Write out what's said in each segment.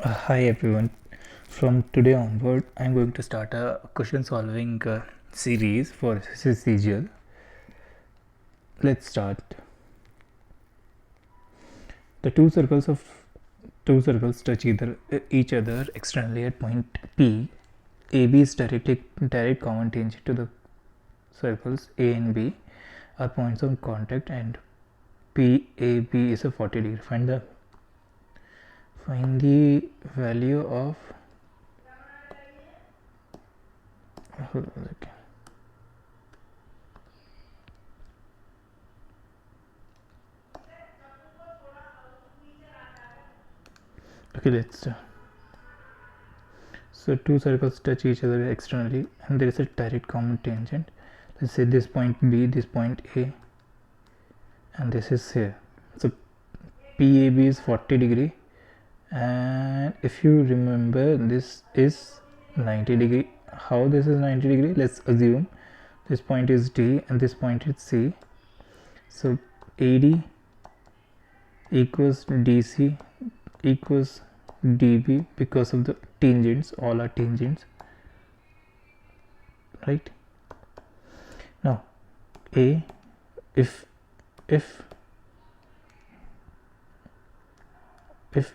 Hi everyone. From today onward, I'm going to start a question solving series for CGL. Let's start. The two circles touch each other externally at point P. AB is direct common tangent to the circles A and B are points of contact, and PAB is a 40 degree. Find the value of okay. Let's so two circles touch each other externally and there is a direct common tangent. Let's say this point B, this point A, and this is here. So PAB is 40 degree, and if you remember, this is 90 degree. How this is 90 degree? Let's assume this point is D and this point is C. So AD equals DC equals DB because of the tangents. All are tangents, right? Now A, if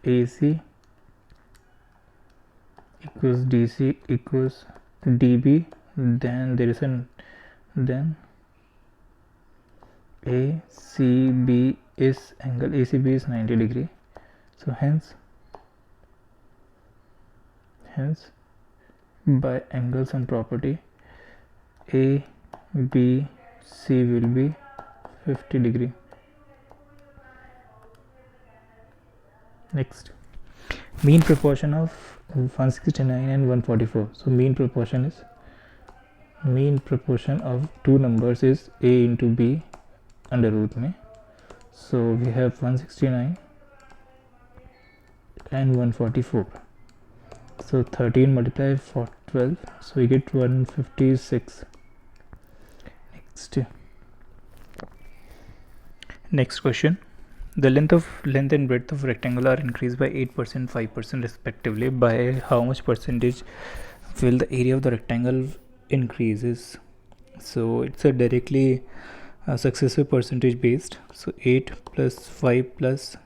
AC equals DC equals DB, then there is then ACB is angle ACB is 90 degree. So hence by angles and property, ABC will be 50 degree. Next, mean proportion of 169 and 144. So mean proportion of two numbers is A into B under root में. So we have 169 and 144. So 13 multiplied for 12, so we get 156. Next question. The length and breadth of rectangle are increased by 8%, 5% respectively. By how much percentage will the area of the rectangle increases? So it's a directly successive percentage based. So 8 plus 5 plus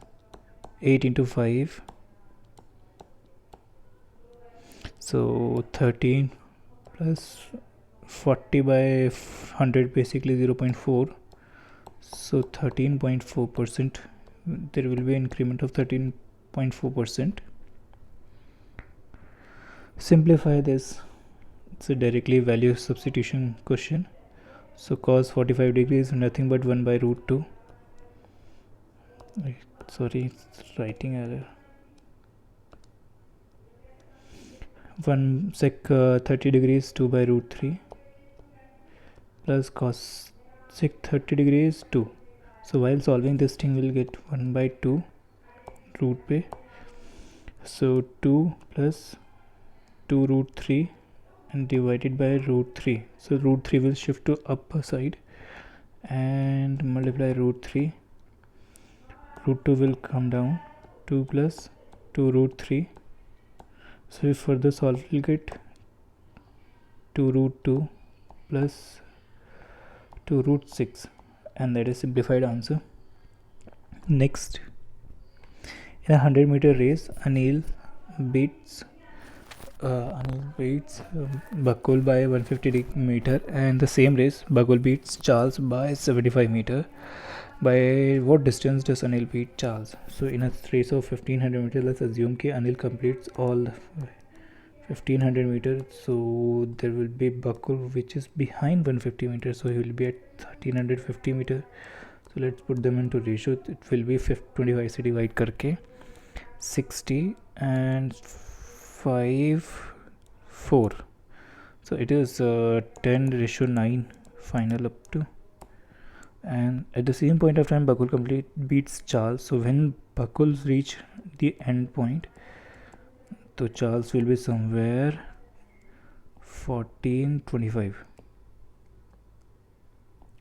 8 into 5. So 13 plus 40 by 100, basically 0.4. So 13.4%. There will be an increment of 13.4%. Simplify this. It's a directly value substitution question. So cos 45 degrees is nothing but 1 by root 2. Sorry, it's writing error. 1 sec 30 degrees 2 by root 3 plus cos sec 30 degrees 2. So while solving this thing, we'll get 1 by 2 root पे. So 2 plus 2 root 3 and divided by root 3. So root 3 will shift to upper side and multiply root 3. Root 2 will come down. 2 plus 2 root 3. So if further solve, we'll get 2 root 2 plus 2 root 6, and that is simplified answer. Next, in a 100-meter race, Anil beats Bakul by 150 meter, and the same race Bakul beats Charles by 75 meter. By what distance does Anil beat Charles? So in a race of 1500 meters, let's assume that Anil completes all 1500 meters. So there will be Bakul which is behind 150 meters, so he will be at 1350 meters. So let's put them into ratio. It will be 25 से divide करके 60 and 5 4. So it is 10:9 final up to. And at the same point of time, Bakul beats Charles. So when Bakul reach the end point, so Charles will be somewhere 1425,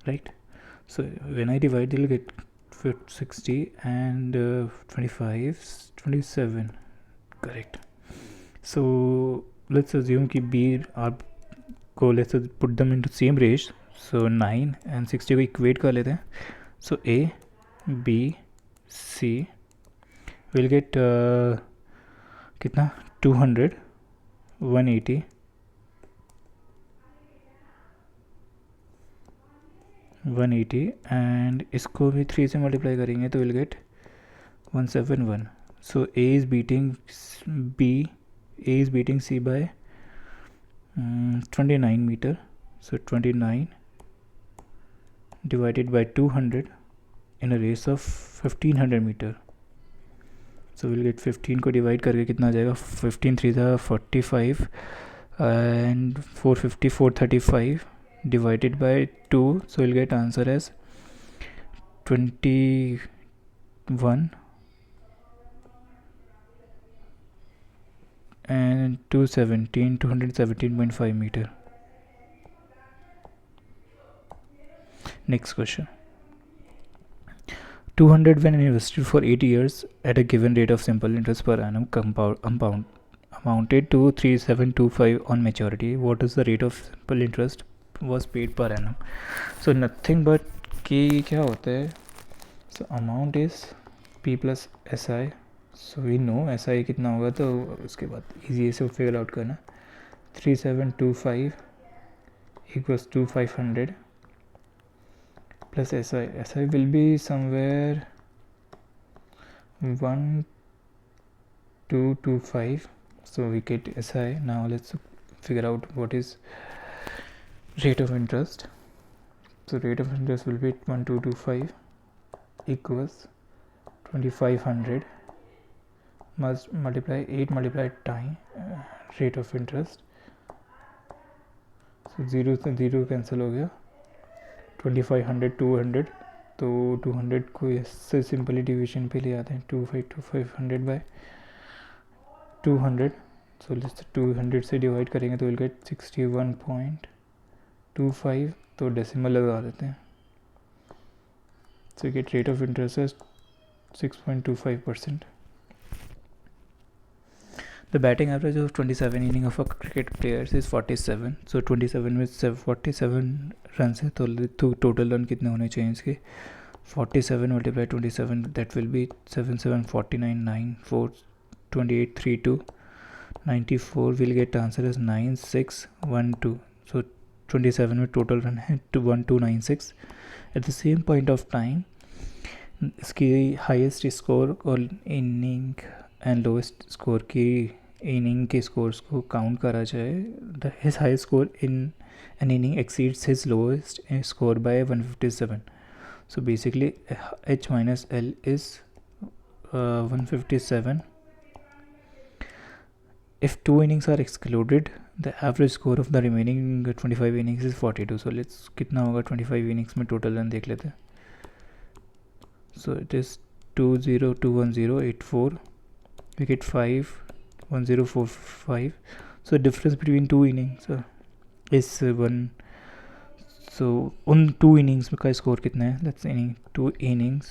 right? So when I divide, you'll get 60 and 25 27 correct. So let's assume कि B आप को let's put them into same range. So 9 and 60 को equate कर लेते हैं. So A, B, C will get कितना 200, 180, 180 and इसको भी 3 से मल्टीप्लाई करेंगे तो will get 171. So A is beating C by 29 meter. So 29 divided by 200 in a race of 1500 meter. So we'll get 15 को डिवाइड करके कितना आ जाएगा 15 3 था 45 and 450 435 divided by 2. So we'll get answer as 21 and 217.5 meter. Next question. 200 when invested for 8 years at a given rate of simple interest per annum amounted to 3725 on maturity. What is the rate of simple interest was paid per annum? So nothing but कि क्या होता है. So amount is P plus SI. So we know SI कितना होगा तो उसके बाद easy से figure out करना. 3725 equals to 500 plus SI. SI will be somewhere 1225. So we get SI. Now let's figure out what is rate of interest. So rate of interest will be 1225 equals 2500 must multiply 8 multiplied time rate of interest. So 0 से 0 cancel हो गया. 2500 200 तो 200 को इससे simply division पे ले आते हैं. 2500 बाय 200. सो 200 से डिवाइड करेंगे तो विल गेट 61.25. तो डेसिमल लगा देते हैं. सो गेट रेट ऑफ इंटरेस्ट है 6.25%. The batting average of 27 inning of a cricket players is 47. So 27 में 47 रन है तो टोटल रन कितने होने चाहिए इसके 47 multiplied 27 that will be 7749 94 28 32 94 will get answer as 9612. So 27 में टोटल रन है 1296. At the same point of time इसकी हाईएस्ट स्कोर और इनिंग एंड लोएस्ट स्कोर की इनिंग के स्कोर्स को काउंट करा जाए. His high score in an inning exceeds his lowest score bye 157. So basically H minus L is 157. If 2 innings are excluded, the average score of the remaining 25 innings is 42. So let's कितना होगा 25 innings में total run देख लेते हैं. So it is 2021084. We get 51045. So difference between 2 innings is 1. So उन 2 innings का score कितना है. Let's say 2 innings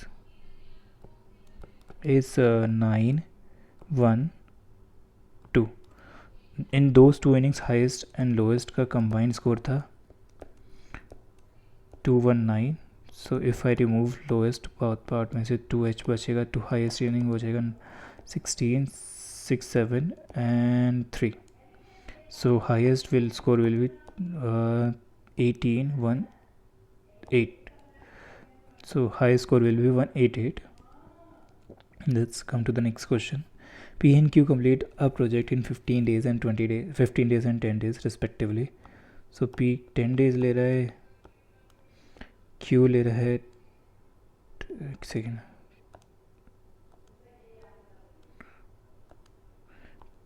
is 9 1 2. In those 2 innings highest and lowest का combined score था 219. So if I remove lowest part में से 2H बचेगा तो highest inning हो जाएगा 16 6 7 and 3. So highest score will be 18 1 8. So highest score will be 188. Let's come to the next question. P and Q complete a project in 15 days and 20 days 15 days and 10 days respectively. So P 10 days ले रहा है, Q ले रहा है एक second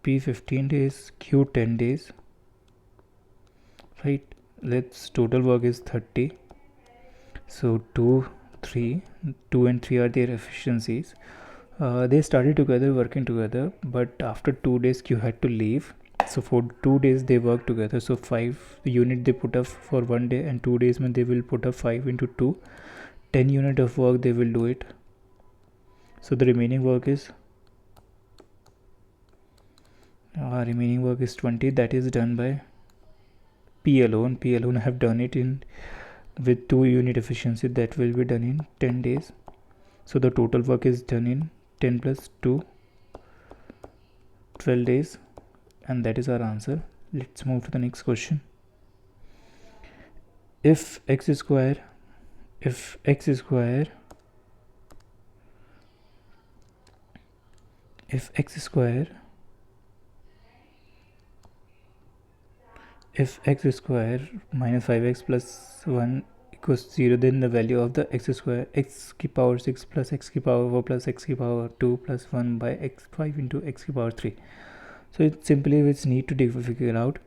P 15 days, Q 10 days, right? Let's total work is 30. So 2 and 3 are their efficiencies. They started together working together, but after 2 days Q had to leave. So for 2 days they worked together. So 5 unit they put up for 1 day, and 2 days when they will put up 5 into 2, 10 unit of work they will do it. So the remaining work is remaining work is 20. That is done by P alone. P alone I have done it in with 2 unit efficiency. That will be done in 10 days. So the total work is done in 10 plus 2, 12 days, and that is our answer. Let's move to the next question. If x square if x square minus 5x plus 1 equals 0, then the value of the x square, x की power 6 plus x की power 4 plus x की power 2 plus 1 by x 5 into x की power 3. So it simply we need to figure out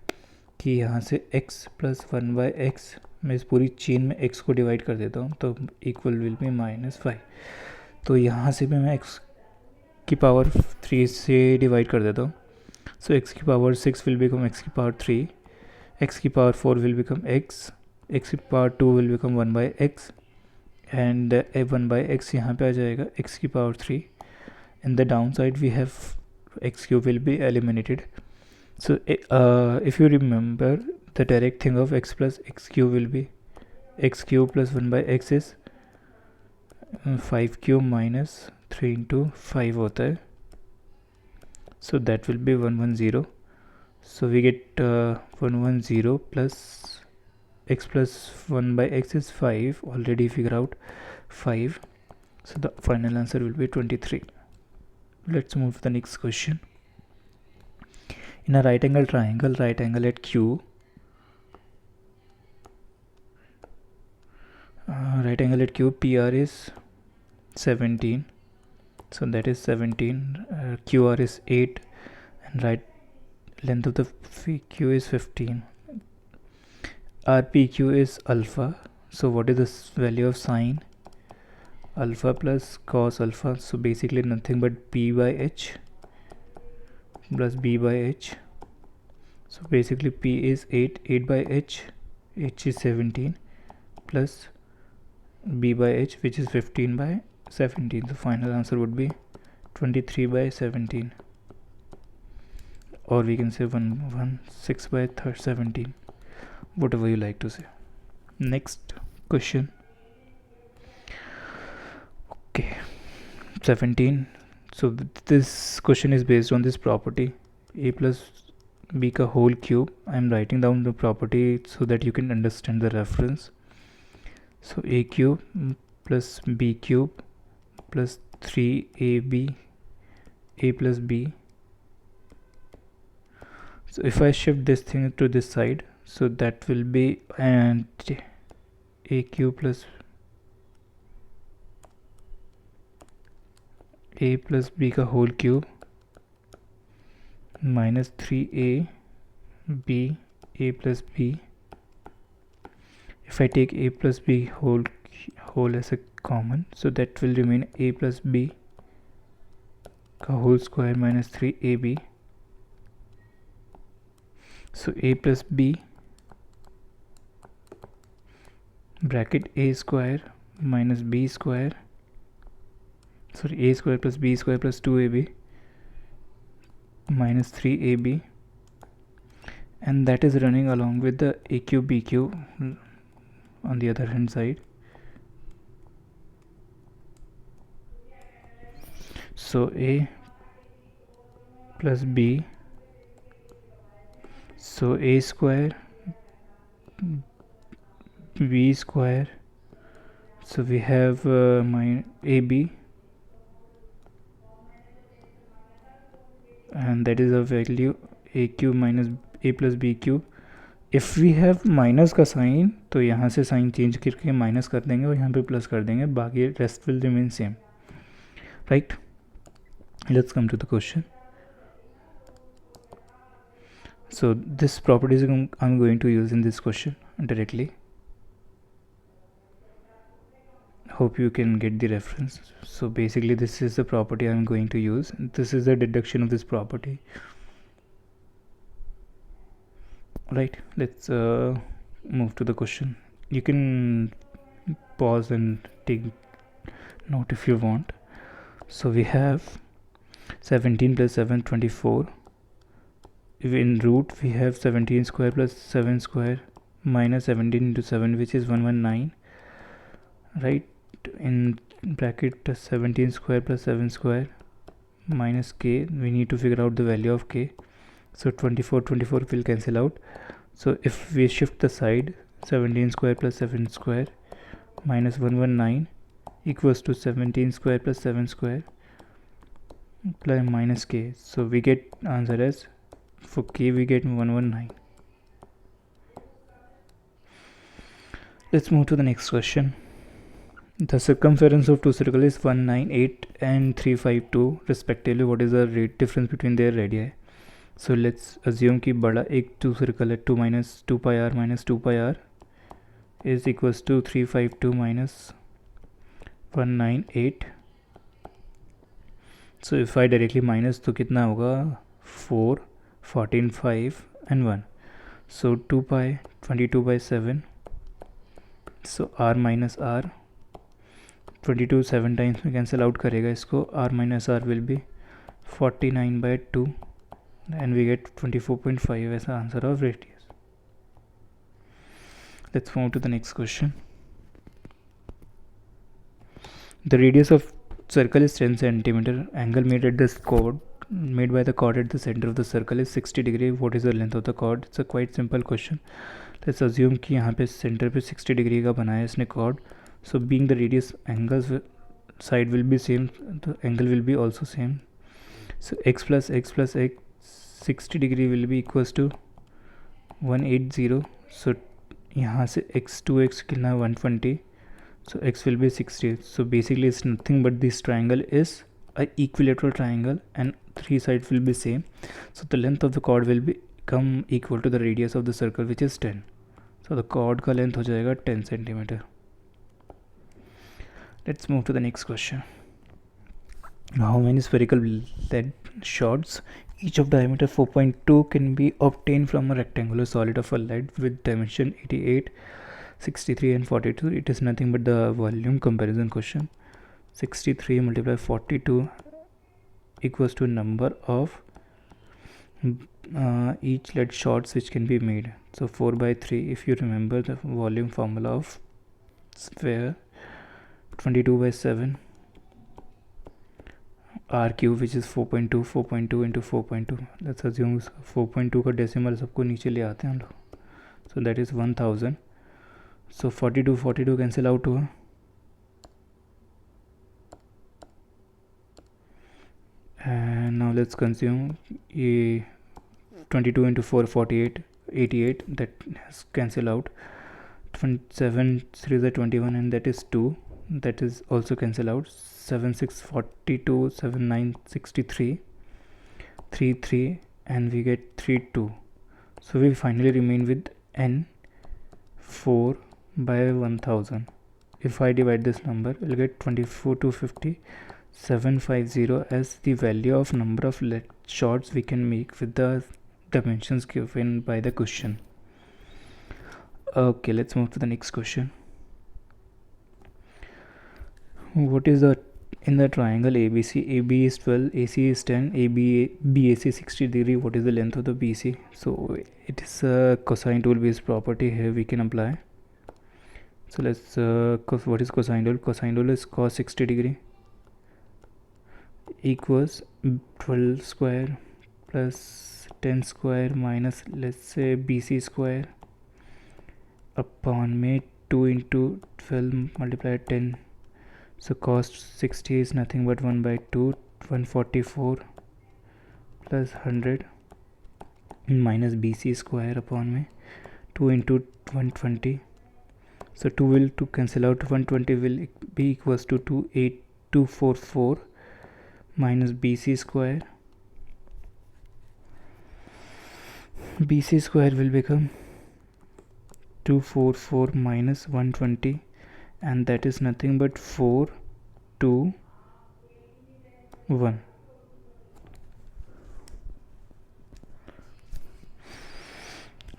कि यहाँ से x plus 1 by x, मैं इस पूरी चेन में x को डिवाइड कर देता हूँ तो इक्वल विल बी -5. तो यहाँ से भी मैं x की पावर 3 से डिवाइड कर देता हूँ. सो x की पावर 6 विल बिकम x की पावर 3, x की पावर 4 विल बिकम x की power 2 will become 1 by x, and 1 by x यहाँ पे आ जाएगा x की power 3. In the down side we have x cube will be eliminated. So if you remember, the direct thing of x plus x cube will be x cube plus 1 by x is 5 cube minus 3 into 5 होता है. So that will be 110. So we get 110 plus x plus 1 by x is 5. Already figure out 5. So the final answer will be 23. Let's move to the next question. In a right angle triangle, right angle at Q, PR is 17. So that is 17. QR is 8, and right length of the PQ is 15. RPQ is alpha. So what is the value of sine alpha plus cos alpha? So basically nothing but P by H plus B by H. So basically P is 8 by H is 17 plus B by H, which is 15 by 17. The final answer would be 23 by 17, or we can say 116 by 17, whatever you like to say. Next question. Okay, 17. So this question is based on this property, a plus b ka whole cube. I am writing down the property so that you can understand the reference. So a cube plus b cube plus 3ab a plus b. So if I shift this thing to this side, so that will be and a cube plus a plus b का whole cube minus 3a b a plus b. If I take a plus b whole as a common, so that will remain a plus b का whole square minus 3ab. So a plus b bracket a square minus b square, sorry, a square plus b square plus 2ab minus 3ab, and that is running along with the a cube b cube on the other hand side. So a plus b, so a square b square, so we have my ab, and that is a value a cube minus a plus b cube. If we have minus का sign तो यहाँ से sign change करके minus कर देंगे और यहाँ पे प्लस कर देंगे, बाकी rest will remain same, right. Let's come to the question. So this properties I'm going to use in this question directly. Hope you can get the reference. So basically this is the property I'm going to use. This is the deduction of this property. Right, let's move to the question. You can pause and take note if you want. So we have 17 plus 7 24 in root we have 17 square plus 7 square minus 17 into 7, which is 119, right? In bracket 17 square plus 7 square minus k, we need to figure out the value of k. So 24 will cancel out. So if we shift the side, 17 square plus 7 square minus 119 equals to 17 square plus 7 square plus minus k. So we get answer as, for k we get 119. Let's move to the next question. The circumference of two circles is 198 and 352 respectively. What is the rate difference between their radii? So let's assume कि बड़ा एक two circle है 2 minus 2 pi r minus 2 pi r is equals to 352 minus 198. So if I directly minus तो कितना होगा 4, 14, 5 and 1. So 2 pi 22 by 7. So r minus r 22 7 times में cancel out करेगा इसको. r minus r will be 49 by 2 and we get 24.5 as the answer of radius. Let's move to the next question. The radius of circle is 10 centimeter. Angle made at this chord made by the chord at the center of the circle is 60 degree. What is the length of the chord? It's a quite simple question. Let's assume कि यहाँ पे center पे 60 degree का बनाया इसने chord. So being the radius, angles side will be same, the angle will be also same. So x plus x 60 degree will be equals to 180. So यहाँ से x 2x कितना 120. So x will be 60. So basically it's nothing but this triangle is a equilateral triangle and three sides will be same. So the length of the chord will become equal to the radius of the circle, which is 10. So the chord का length हो जाएगा 10 centimeter. Let's move to the next question. How many spherical lead shots, each of diameter 4.2, can be obtained from a rectangular solid of a lead with dimension 88, 63 and 42? It is nothing but the volume comparison question. 63 multiplied 42 equals to number of each lead shots which can be made. So 4 by 3, if you remember the volume formula of sphere, 22 by 7 r cube, which is 4.2 into 4.2. let's assume 4.2 का decimal सबको नीचे ले आते हैं हम लोग. So that is 1000. So 42 cancel out हुआ. And now let's consume 22 into 4 48, 88, that has cancel out. 7 3 is 21 and that is 2, that is also cancel out. 7 6 42, 7 9 63, 3 3 and we get 3 2. So we finally remain with n 4 by 1000. If I divide this number, we'll get 24,250 750 as the value of number of lead shots we can make with the dimensions given by the question. Okay, let's move to the next question. What is the, in the triangle ABC, AB is 12, AC is 10, BAC 60 degree, what is the length of the BC? So it is a cosine tool based property here we can apply. So let's what is cosine tool? Cosine tool is cos 60 degree equals 12 square plus 10 square minus, let's say, BC square upon में 2 into 12 multiplied 10. So cos 60 is nothing but 1 by 2, 144 plus 100 minus BC square upon में 2 into 120. So 2 will to cancel out, 120 will be equals to 28244 minus BC square. BC square will become 244 minus 120 and that is nothing but 4 2 1.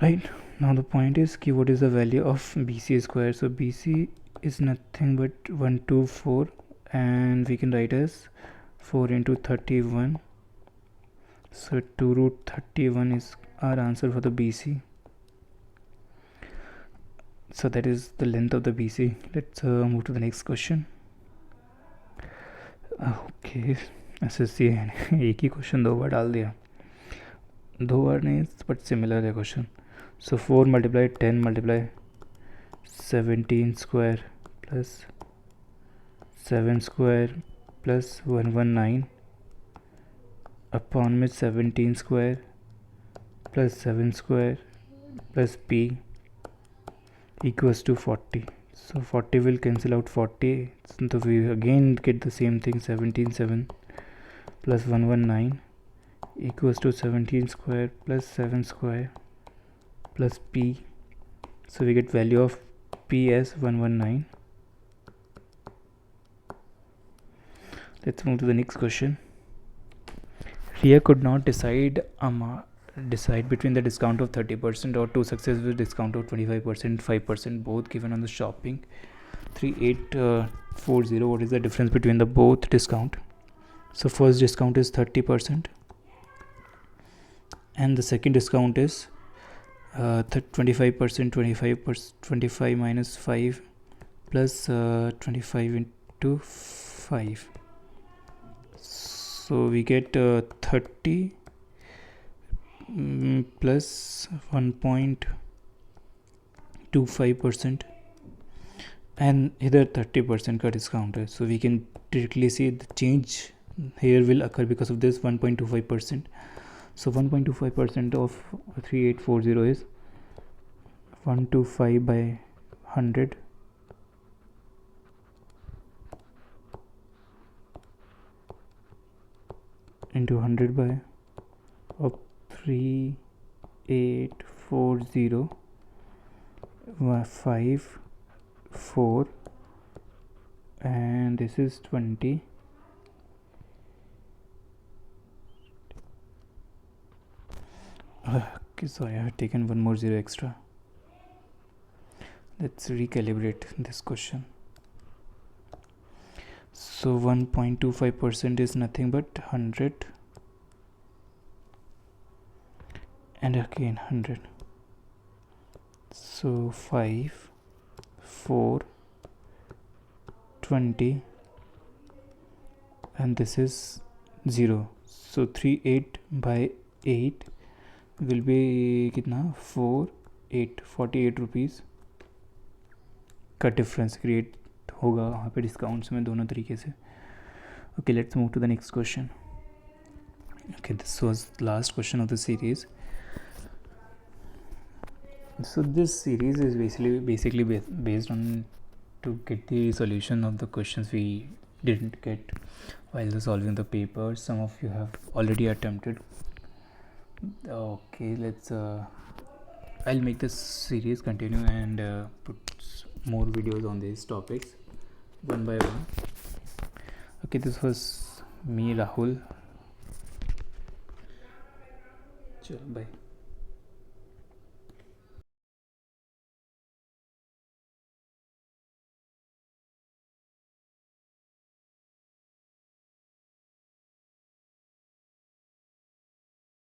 Right, now the point is ki what is the value of BC square. So BC is nothing but 124 and we can write as 4 into 31 So 2 root 31 is our answer for the BC. So that is the length of the BC. Let's move to the next question. Okay, SSC एक ही question 2 बार डाल दिया, 2 बार नहीं but similar है question. So 4 multiply 10 multiply 17 square plus 7 square plus 119 upon में 17 square plus 7 square plus p equals to 40. So 40 will cancel out 40, so we again get the same thing. 17 7 plus 119 equals to 17 square plus 7 square plus p. So we get value of p as 119. Let's move to the next question. Ria could not decide between the discount of 30% or two successive discount of 25%, 5%, both given on the shopping 3840. What is the difference between the both discount? So first discount is 30% and the second discount is 25%. 25 minus 5 plus 25 into 5. So we get 30 plus 1.25% and either 30% का discount है. So we can directly see the change here will occur because of this 1.25%. So 1.25% of 3840 is 125 by 100 into 100 by of 3840 5 4 and this is 20. Okay, sorry, I have taken one more zero extra. Let's recalibrate this question. So 1.25% is nothing but 100 and again 100. So 5 4 20 and this is 0. So 38 by 8 will be कितना 48 rupees का difference create होगा वहाँ पे discounts में दोनों तरीके से. Okay, let's move to the next question. Okay, this was the last question of the series. So this series is basically based on to get the solution of the questions we didn't get while solving the paper. Some of you have already attempted. Okay, let's I'll make this series continue and put more videos on these topics one by one. Okay, this was me, Rahul. Bye.